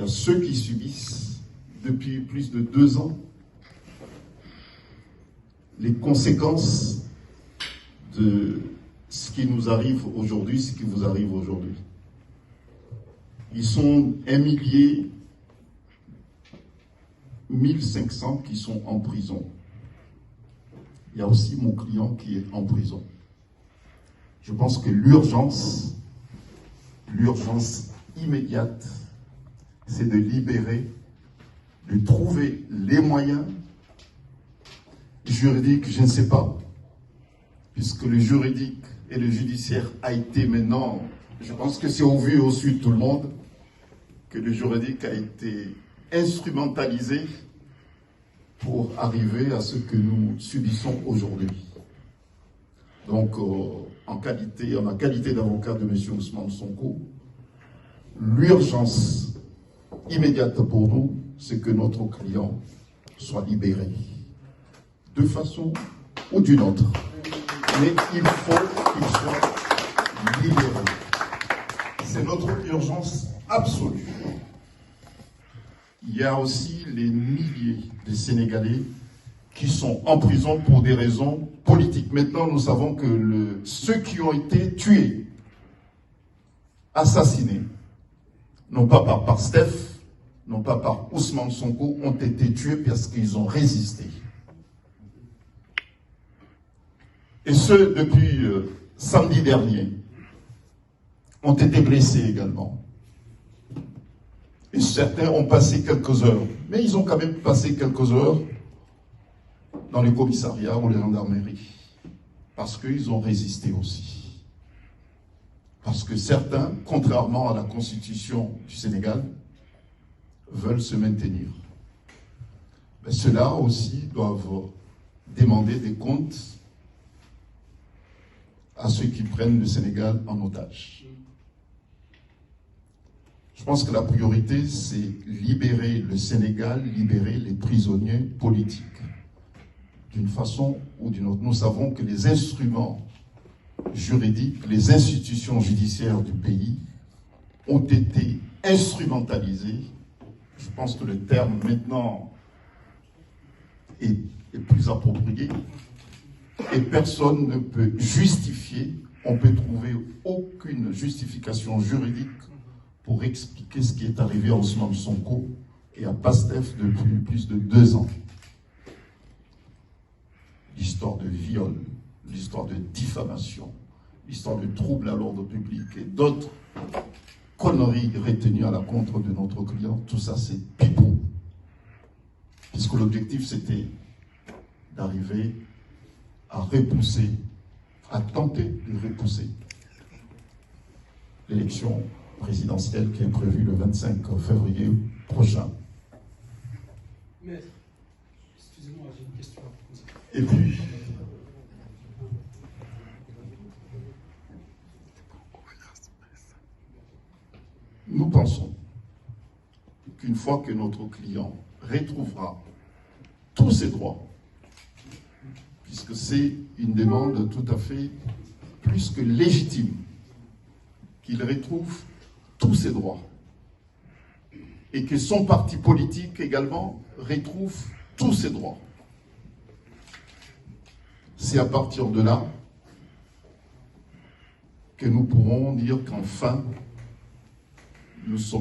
y a ceux qui subissent depuis plus de 2 ans les conséquences de ce qui nous arrive aujourd'hui, ce qui vous arrive aujourd'hui. Ils sont 1 500 qui sont en prison. Il y a aussi mon client qui est en prison. Je pense que l'urgence immédiate, c'est de libérer, de trouver les moyens juridiques, je ne sais pas, puisque le juridique et le judiciaire a été maintenant, je pense que c'est au vu et au su de tout le monde, que le juridique a été instrumentalisé pour arriver à ce que nous subissons aujourd'hui. Donc, en ma qualité d'avocat de M. Ousmane Sonko, l'urgence immédiate pour nous, c'est que notre client soit libéré, de façon ou d'une autre. Mais il faut qu'il soit libéré. C'est notre urgence absolue. Il y a aussi les milliers de Sénégalais qui sont en prison pour des raisons politiques. Maintenant, nous savons que ceux qui ont été tués, assassinés, non pas par Pastef, non pas par Ousmane Sonko, ont été tués parce qu'ils ont résisté. Et ceux depuis samedi dernier ont été blessés également. Et certains ont passé quelques heures, mais ils ont quand même passé quelques heures dans les commissariats ou les gendarmeries, parce qu'ils ont résisté aussi. Parce que certains, contrairement à la constitution du Sénégal, veulent se maintenir. Mais ceux-là aussi doivent demander des comptes à ceux qui prennent le Sénégal en otage. Je pense que la priorité, c'est libérer le Sénégal, libérer les prisonniers politiques. D'une façon ou d'une autre. Nous savons que les instruments juridiques, les institutions judiciaires du pays ont été instrumentalisés. Je pense que le terme maintenant est plus approprié. Et personne ne peut justifier, on peut trouver aucune justification juridique pour expliquer ce qui est arrivé à Ousmane Sonko et à Pastef depuis plus de 2 ans. L'histoire de viol, l'histoire de diffamation, l'histoire de troubles à l'ordre public et d'autres conneries retenues à la contre de notre client, tout ça c'est pipeau. Puisque l'objectif c'était d'arriver à repousser, à tenter de repousser l'élection présidentielle qui est prévue le 25 février prochain. Maître, excusez-moi, j'ai une question à vous poser. Et puis, nous pensons qu'une fois que notre client retrouvera tous ses droits, puisque c'est une demande tout à fait plus que légitime, qu'il retrouve tous ses droits, et que son parti politique également retrouve tous ses droits. C'est à partir de là que nous pourrons dire qu'enfin, nous sommes